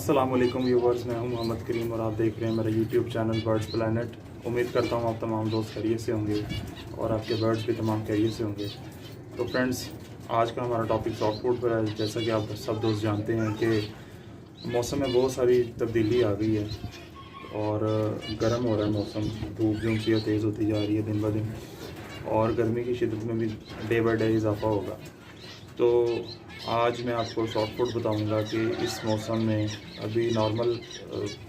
अस्सलाम वालेकुम व्यूवर्स, मैं हूं मोहम्मद करीम और आप देख रहे हैं मेरा यूट्यूब चैनल बर्ड्स प्लैनेट। उम्मीद करता हूं आप तमाम दोस्त खैरियत से होंगे और आपके बर्ड्स भी तमाम खैरियत से होंगे। तो फ्रेंड्स, आज का हमारा टॉपिक सॉफ्ट फूड पर है। जैसा कि आप सब दोस्त जानते हैं कि मौसम में बहुत सारी तब्दीली आ गई है और गर्म हो रहा है मौसम। धूप जो सी तेज़ होती जा रही है दिन ब दिन और गर्मी की शिद्दत में भी डे बाई डे इजाफा होगा। तो आज मैं आपको शॉर्ट फूड बताऊंगा कि इस मौसम में अभी नॉर्मल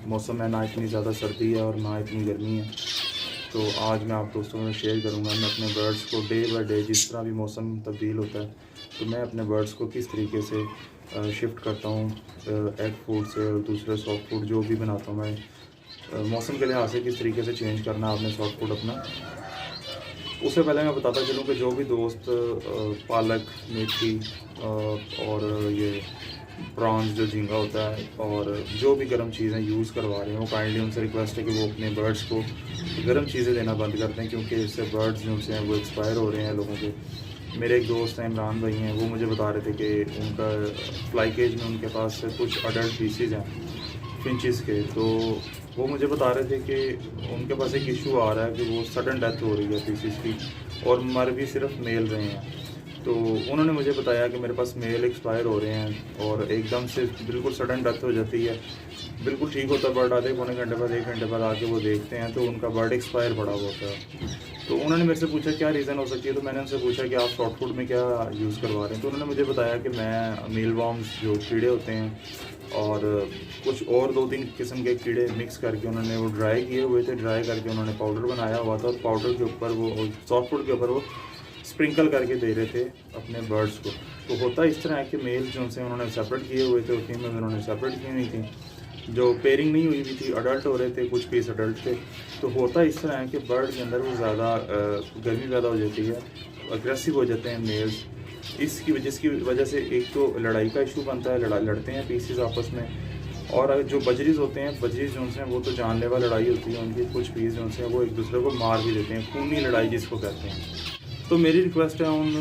मौसम है, ना इतनी ज़्यादा सर्दी है और ना इतनी गर्मी है। तो आज मैं आप दोस्तों में शेयर करूंगा मैं अपने बर्ड्स को डे बाय डे जिस तरह भी मौसम तब्दील होता है तो मैं अपने बर्ड्स को किस तरीके से शिफ्ट करता हूँ एग फूड से और दूसरे सॉफ्ट फूड जो भी बनाता हूँ मैं मौसम के लिहाज से किस तरीके से चेंज करना है आपने सॉफ्ट फूड अपना। उससे पहले मैं बताता चलूँ कि जो भी दोस्त पालक, मेथी और ये प्रॉन्स जो झींगा होता है और जो भी गर्म चीज़ें यूज़ करवा रहे हैं वो काइंडली उनसे रिक्वेस्ट है कि वो अपने बर्ड्स को गर्म चीज़ें देना बंद कर दें, क्योंकि इससे बर्ड्स जो से हैं वो एक्सपायर हो रहे हैं लोगों के। मेरे एक दोस्त हैं इमरान भाई हैं, वो मुझे बता रहे थे कि उनका फ्लाई केज में उनके पास कुछ अडल्ट पीसीज हैं फिंचिस के। तो वो मुझे बता रहे थे कि उनके पास एक इशू आ रहा है कि वो सडन डेथ हो रही है पीसीस की और मर भी सिर्फ मेल रहे हैं। तो उन्होंने मुझे बताया कि मेरे पास मेल एक्सपायर हो रहे हैं और एकदम से बिल्कुल सडन डेथ हो जाती है। बिल्कुल ठीक होता है बर्ड, आधे पौने घंटे बाद 1 घंटे बाद आके वो देखते हैं तो उनका बर्ड एक्सपायर पड़ा हुआ होता है। तो उन्होंने मेरे से पूछा क्या रीज़न हो सकती है। तो मैंने उनसे पूछा कि आप सॉफ्ट फूड में क्या यूज़ करवा रहे हैं। तो उन्होंने मुझे बताया कि मैं मील वॉर्म्स जो कीड़े होते हैं और कुछ और 2-3 किस्म के कीड़े मिक्स करके उन्होंने वो ड्राई किए हुए थे। ड्राई करके उन्होंने पाउडर बनाया हुआ था और पाउडर के ऊपर वो सॉफ्ट फूड के ऊपर वो स्प्रिंकल करके दे रहे थे अपने बर्ड्स को। तो होता इस तरह है कि मेल जो से उन्होंने सेपरेट किए हुए थे और फीमेल उन्होंने सेपरेट की हुई थी। जो पेयरिंग नहीं हुई हुई थी, अडल्ट हो रहे थे, कुछ पीस अडल्ट थे। तो होता इस तरह है कि बर्ड के अंदर वो ज़्यादा गर्मी पैदा हो जाती है, अग्रेसिव हो जाते हैं मेल्स। जिसकी वजह से एक तो लड़ाई का इशू बनता है, लड़ते हैं पीसीज आपस में। और जो बजरीज होते हैं, बजरीज जो हैं वो तो जानलेवा लड़ाई होती है उनकी। कुछ पीस जो हैं वो एक दूसरे को मार भी देते हैं, खूनी लड़ाई जिसको कहते हैं। तो मेरी रिक्वेस्ट है उन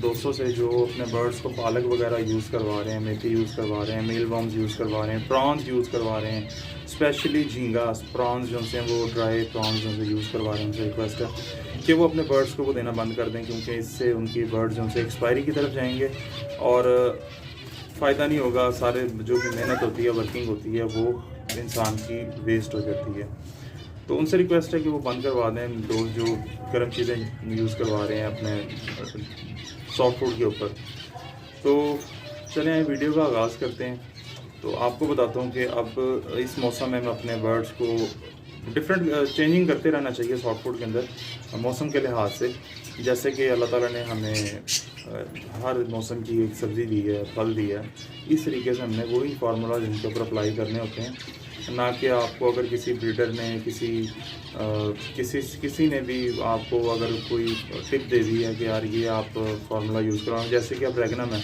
दोस्तों से जो अपने बर्ड्स को पालक वगैरह यूज़ करवा रहे हैं, मेथी यूज़ करवा रहे हैं, मील वॉर्म्स यूज़ करवा रहे हैं, प्रॉन्स यूज़ करवा रहे हैं, स्पेशली झींगा प्रॉन्स जो हैं वो ड्राई प्रॉन्स जो से यूज़ करवा रहे हैं, उनसे रिक्वेस्ट है कि वो अपने बर्ड्स को वो देना बंद कर दें, क्योंकि इससे उनकी बर्ड्स जो से एक्सपायरी की तरफ जाएंगे और फ़ायदा नहीं होगा। सारे जो भी मेहनत होती है, वर्किंग होती है, वो इंसान की वेस्ट हो जाती है। तो उनसे रिक्वेस्ट है कि वो बंद करवा दें दोस्त जो गर्म चीज़ें यूज़ करवा रहे हैं अपने सॉफ्ट फूड के ऊपर। तो चलें आए वीडियो का आगाज़ करते हैं। तो आपको बताता हूँ कि अब इस मौसम में मैं अपने बर्ड्स को डिफरेंट चेंजिंग करते रहना चाहिए सॉफ्ट फूड के अंदर मौसम के लिहाज से। जैसे कि अल्लाह ताला ने हमें हर मौसम की एक सब्ज़ी दी है, फल दिया है, इस तरीके से हमने वही फार्मूला जिनके ऊपर अप्लाई करने होते हैं। ना कि आपको अगर किसी ब्रीडर ने किसी ने भी आपको अगर कोई टिप दे दी है कि यार ये आप फार्मूला यूज़ कराओ। जैसे कि अब रेगनम है,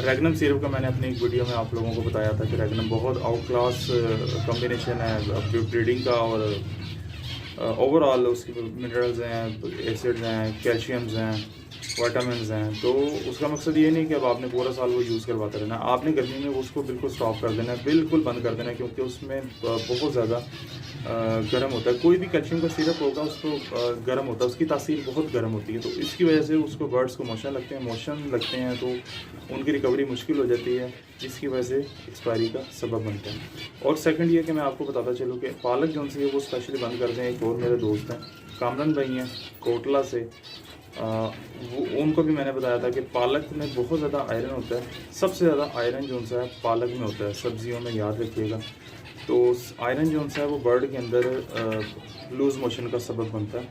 रेगनम सिरप का मैंने अपनी एक वीडियो में आप लोगों को बताया था कि रेगनम बहुत आउट क्लास कॉम्बिनेशन है ब्रीडिंग का और ओवरऑल उसकी मिनरल्स हैं, एसिड्स हैं, कैल्शियम्स हैं, विटामिन्स हैं। तो उसका मकसद ये नहीं कि अब आपने पूरा साल वो यूज़ करवाते रहना। आपने गर्मी में उसको बिल्कुल स्टॉप कर देना है, बिल्कुल बंद कर देना है, क्योंकि उसमें बहुत ज़्यादा गर्म होता है। कोई भी कैल्शियम का सिरप होगा उसको गर्म होता है, उसकी तासीर बहुत गर्म होती है। तो इसकी वजह से उसको बर्ड्स को मोशन लगते हैं तो उनकी रिकवरी मुश्किल हो जाती है, जिसकी वजह से एक्सपायरी का सबब बनता है। और सेकंड ये कि मैं आपको बताता चलूँ कि पालक जो सी है वो स्पेशली बंद कर दें। एक और मेरे दोस्त हैं कामरान भाई हैं कोटला से, वो उनको भी मैंने बताया था कि पालक में बहुत ज़्यादा आयरन होता है। सबसे ज़्यादा आयरन जो सा है पालक में होता है, सब्जियों में याद रखिएगा। तो आयरन जो सा है वो बर्ड के अंदर लूज़ मोशन का सबब बनता है।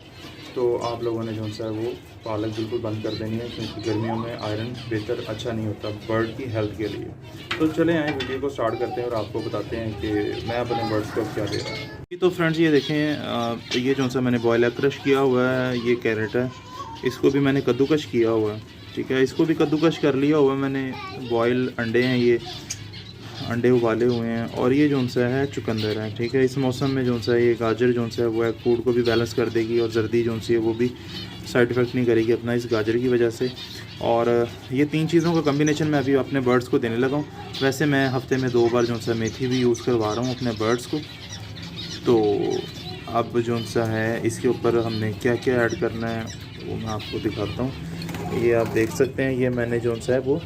तो आप लोगों ने जो सा है वो पालक बिल्कुल बंद कर देनी है, क्योंकि गर्मियों में आयरन बेहतर अच्छा नहीं होता बर्ड की हेल्थ के लिए। तो चलें आए वीडियो को स्टार्ट करते हैं और आपको बताते हैं कि मैं अपने बर्ड्स को क्या दे रहा हूँ। तो फ्रेंड्स ये देखें, ये जो सा मैंने बॉयल एग क्रश किया हुआ है, ये कैरेट है, इसको भी मैंने कद्दूकश किया हुआ है। ठीक है, इसको भी कद्दूकश कर लिया हुआ है मैंने। बॉयल अंडे हैं, ये अंडे उबाले हुए हैं। और ये जो सा है चुकंदर है। ठीक है, इस मौसम में जो सा है ये गाजर जो सा है वो एग फूड को भी बैलेंस कर देगी और जर्दी जो सी है वो भी साइड इफ़ेक्ट नहीं करेगी अपना इस गाजर की वजह से। और ये 3 चीज़ों का कम्बिनेशन मैं अभी अपने बर्ड्स को देने लगा हूँ। वैसे मैं हफ्ते में 2 बार जो सा मेथी भी यूज़ करवा रहा हूँ अपने बर्ड्स को। तो अब जो सा है इसके ऊपर हमने क्या क्या ऐड करना है वो मैं आपको दिखाता हूँ। ये आप देख सकते हैं, ये मैंने जो सा है वो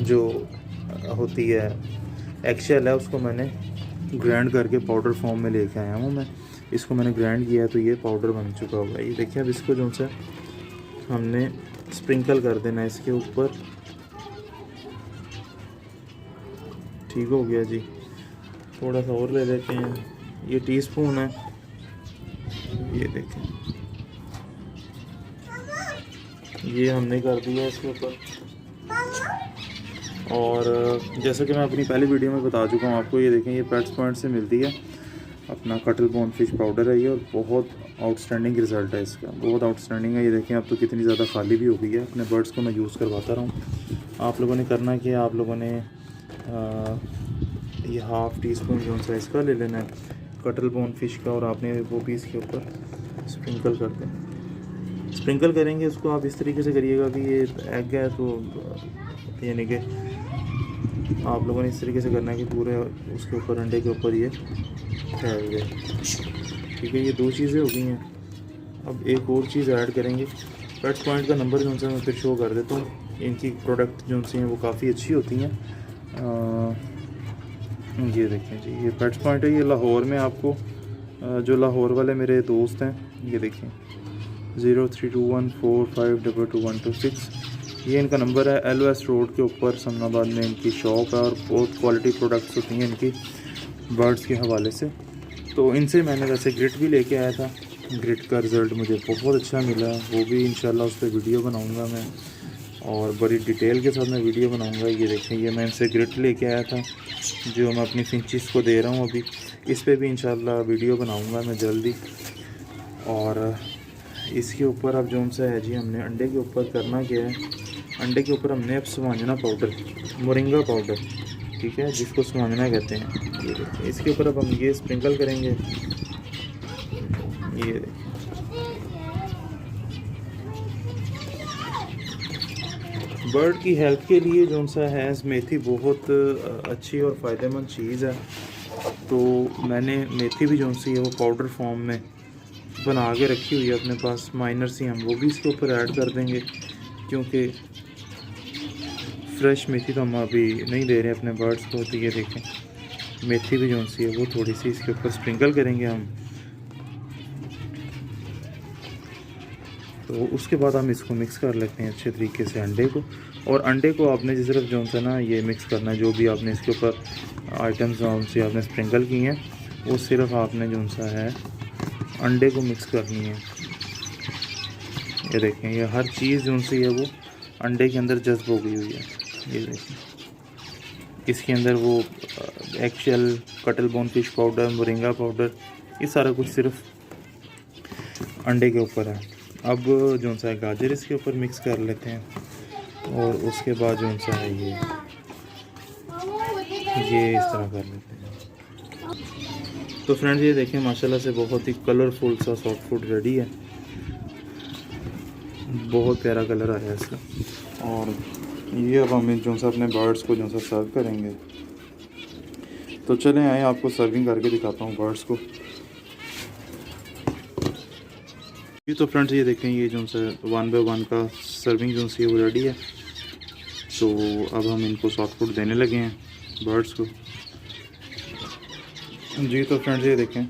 जो होती है एक्शेल है उसको मैंने ग्राइंड करके पाउडर फॉर्म में लेके आया हूँ मैं। इसको मैंने ग्राइंड किया है तो ये पाउडर बन चुका होगा। ये देखिए, अब इसको जो सा हमने स्प्रिंकल कर देना है इसके ऊपर। ठीक हो गया जी। थोड़ा सा और ले लेते हैं, ये टीस्पून है, ये देखें, ये हमने कर दिया इसके ऊपर। और जैसा कि मैं अपनी पहली वीडियो में बता चुका हूँ आपको, ये देखें, ये पेट्स पॉइंट से मिलती है अपना कटल बोन फिश पाउडर है ये, और बहुत आउटस्टैंडिंग रिज़ल्ट है इसका, बहुत आउटस्टैंडिंग है। ये देखें अब तो कितनी ज़्यादा खाली भी हो गई है। अपने बर्ड्स को मैं यूज़ करवाता रहा हूँ। आप लोगों ने करना कि आप लोगों ने ये हाफ़ टी स्पून जो सा इसका ले लेना है कटल बोन फिश का, और आपने वो भी इसके ऊपर स्प्रिंकल कर दें। स्प्रिंकल करेंगे उसको आप इस तरीके से करिएगा कि ये एग है तो यानी कि आप लोगों ने इस तरीके से करना है कि पूरे उसके ऊपर अंडे के ऊपर ये फैल गए। ठीक है, ये 2 चीज़ें हो गई हैं। अब एक और चीज़ ऐड करेंगे। पेट्स पॉइंट का नंबर जो सा मैं फिर शो कर देता हूँ। इनकी प्रोडक्ट जो सी हैं वो काफ़ी अच्छी होती हैं। ये देखें जी, ये पेट्स पॉइंट है, ये लाहौर में आपको जो लाहौर वाले मेरे दोस्त हैं, ये देखें 032145222126, ये इनका नंबर है। LOS रोड के ऊपर समनाबाद में इनकी शॉप है, और बहुत क्वालिटी प्रोडक्ट्स होती हैं इनकी बर्ड्स के हवाले से। तो इनसे मैंने वैसे ग्रिट भी लेके आया था, ग्रिट का रिज़ल्ट मुझे बहुत अच्छा मिला। वो भी इंशाल्लाह उस पर वीडियो बनाऊंगा मैं, और बड़ी डिटेल के साथ मैं वीडियो बनाऊंगा। ये देखें, ये मैं इनसे ग्रिट लेके आया था जो मैं अपनी फिंचिस को दे रहा हूँ अभी। इस पर भी इंशाल्लाह वीडियो बनाऊंगा मैं जल्दी। और इसके ऊपर अब जो सा है जी, हमने अंडे के ऊपर करना क्या है, अंडे के ऊपर हमने अब स्वांजना पाउडर, मोरिंगा पाउडर, ठीक है, जिसको स्वांजना कहते हैं, ये देखिए इसके ऊपर अब हम ये स्प्रिंकल करेंगे। ये देखिए, बर्ड की हेल्थ के लिए जो सा है मेथी बहुत अच्छी और फ़ायदेमंद चीज़ है। तो मैंने मेथी भी जो सी है वो पाउडर फॉर्म में बना के रखी हुई है अपने पास, माइनर सी, हम वो भी इसके ऊपर ऐड कर देंगे, क्योंकि फ्रेश मेथी तो हम अभी नहीं दे रहे अपने बर्ड्स को। तो ये देखें, मेथी भी जो सी है वो थोड़ी सी इसके ऊपर स्प्रिंकल करेंगे हम। तो उसके बाद हम इसको मिक्स कर लेते हैं अच्छे तरीके से अंडे को। और अंडे को आपने जिस तरफ जो सा ना ये मिक्स करना है, जो भी आपने इसके ऊपर आइटम्स जो सी आपने स्प्रिंकल की हैं, वो सिर्फ आपने जो सा है अंडे को मिक्स करनी है। ये देखें, ये हर चीज़ जो सी है वो अंडे के अंदर जज्ब हो गई हुई है। ये देखें, इसके अंदर वो एक्शेल, कटल bone fish powder, moringa powder, ये सारा कुछ सिर्फ अंडे के ऊपर है। अब जो सा है गाजर इसके ऊपर मिक्स कर लेते हैं, और उसके बाद जो सा है ये इस तरह कर लेते हैं। तो फ्रेंड्स, ये देखें माशाल्लाह से बहुत ही कलरफुल सा सॉफ्ट फूड रेडी है। बहुत प्यारा कलर आया है इसका। और ये अब हम जो सा अपने बर्ड्स को जो सा सर्व करेंगे। तो चलें आए, आपको सर्विंग करके दिखाता हूँ बर्ड्स को। ये तो फ्रेंड्स, ये देखें, ये जो सा 1 बाय 1 का सर्विंग जो सी है वो रेडी है। तो अब हम इनको सॉफ्ट फूड देने लगे हैं बर्ड्स को। जी तो फ्रेंड्स, ये देखें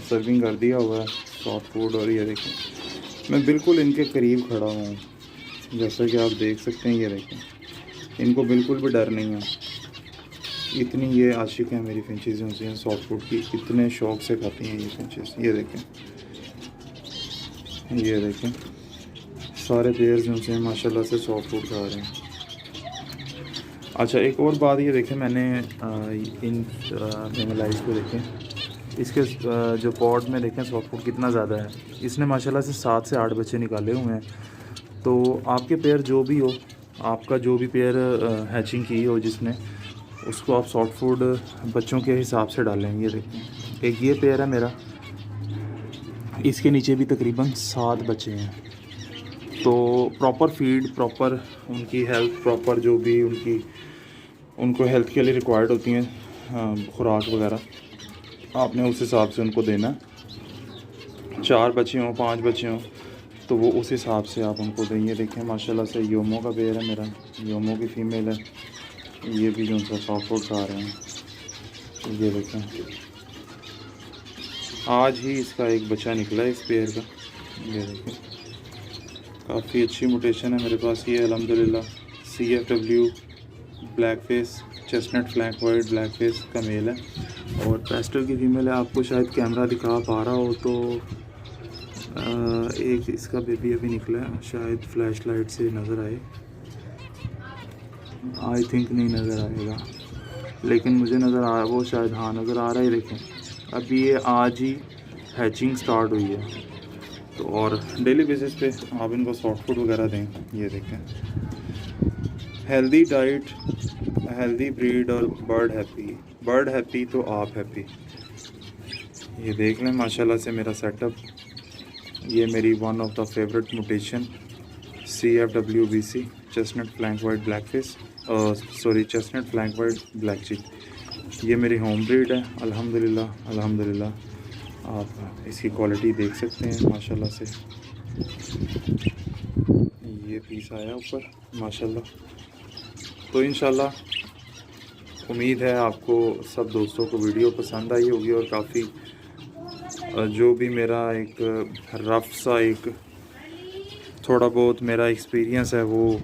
सर्विंग कर दिया हुआ है सॉफ्ट फूड। और ये देखें, मैं बिल्कुल इनके करीब खड़ा हूँ, जैसा कि आप देख सकते हैं। ये देखें, इनको बिल्कुल भी डर नहीं है। इतनी ये आशिक है मेरी फिंचेस जो सी हैं सॉफ्ट फूड की, इतने शौक से खाती हैं ये फिंचेस। ये देखें, ये देखें, सारे पेयर्स जो से माशाल्लाह से सॉफ्ट फूड खा रहे हैं। अच्छा, एक और बात, ये देखें, मैंने इन फेमलाइज को देखें, इसके जो पॉट में देखें सॉफ्ट फूड कितना ज़्यादा है। इसने माशाल्लाह से 7 से 8 बच्चे निकाले हुए हैं। तो आपके पेयर जो भी हो, आपका जो भी पेयर हैचिंग की हो जिसने, उसको आप सॉफ्ट फूड बच्चों के हिसाब से डालें। ये देखें, एक ये पेयर है मेरा, इसके नीचे भी तकरीबन 7 बच्चे हैं। तो प्रॉपर फीड, प्रॉपर उनकी हेल्थ, प्रॉपर जो भी उनको हेल्थ के लिए रिक्वायर्ड होती हैं खुराक वगैरह, आपने उस हिसाब से उनको देना। 4 बच्चे हों, 5 बच्चे हों, तो वो उस हिसाब से आप उनको दें। ये देखें माशाल्लाह से योमो का पेयर है मेरा, योमो की फ़ीमेल है। ये भी जो सा सॉफ्ट फूड खा रहे हैं। ये देखें, आज ही इसका एक बच्चा निकला है इस पेयर का। ये देखें, काफ़ी अच्छी म्यूटेशन है मेरे पास। ये अल्हम्दुलिल्लाह CFW black face chestnut flank white black face का मेल है और पेस्टल की फ़ीमेल है। आपको शायद कैमरा दिखा पा रहा हो तो एक इसका बेबी अभी निकला है, शायद फ्लैश लाइट से नज़र आए, आई थिंक नहीं नज़र आएगा, लेकिन मुझे नज़र आ वो शायद हाँ नज़र आ रहा है। देखें, अभी ये आज ही हैचिंग स्टार्ट हुई है। तो और डेली बेसिस पे आप इनको सॉफ्ट फूड वगैरह दें। ये देखें, हेल्दी डाइट, हेल्दी ब्रीड और बर्ड हैप्पी तो आप हैप्पी। ये देख लें माशाल्लाह से मेरा सेटअप। ये मेरी one of the favourite mutation CFWBC chestnut flank white black face, chestnut flank white black चिक। ये मेरी होम ब्रीड है अल्हम्दुलिल्लाह। आप इसकी क्वालिटी देख सकते हैं माशाल्लाह से। ये पीस आया ऊपर माशाल्लाह। तो इंशाल्लाह उम्मीद है आपको सब दोस्तों को वीडियो पसंद आई होगी और काफ़ी जो भी मेरा एक रफ सा एक थोड़ा बहुत मेरा एक्सपीरियंस है वो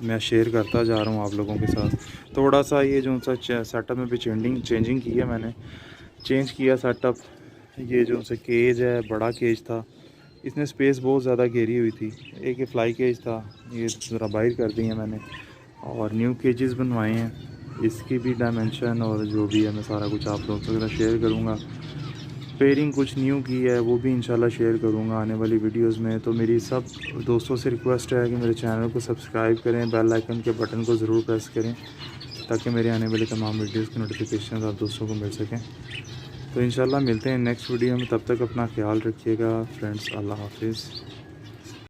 मैं शेयर करता जा रहा हूँ आप लोगों के साथ। थोड़ा सा ये जो सा सेटअप में भी चेंजिंग की है मैंने, चेंज किया सेटअप। ये जो सा केज है, बड़ा केज था, इसने स्पेस बहुत ज़्यादा घेरी हुई थी। एक फ्लाई केज था, ये ज़रा बाहर कर दी है मैंने और न्यू केजेस बनवाए हैं। इसकी भी डायमेंशन और जो भी है मैं सारा कुछ आप लोगों के साथ शेयर करूँगा। पेयरिंग कुछ न्यू की है वो भी इंशाल्लाह शेयर करूँगा आने वाली वीडियोस में। तो मेरी सब दोस्तों से रिक्वेस्ट है कि मेरे चैनल को सब्सक्राइब करें, बेल आइकन के बटन को ज़रूर प्रेस करें ताकि मेरे आने वाले तमाम वीडियोस की नोटिफिकेशन आप दोस्तों को मिल सकें। तो इंशाल्लाह मिलते हैं नेक्स्ट वीडियो में, तब तक अपना ख्याल रखिएगा फ्रेंड्स। अल्लाह हाफिज़।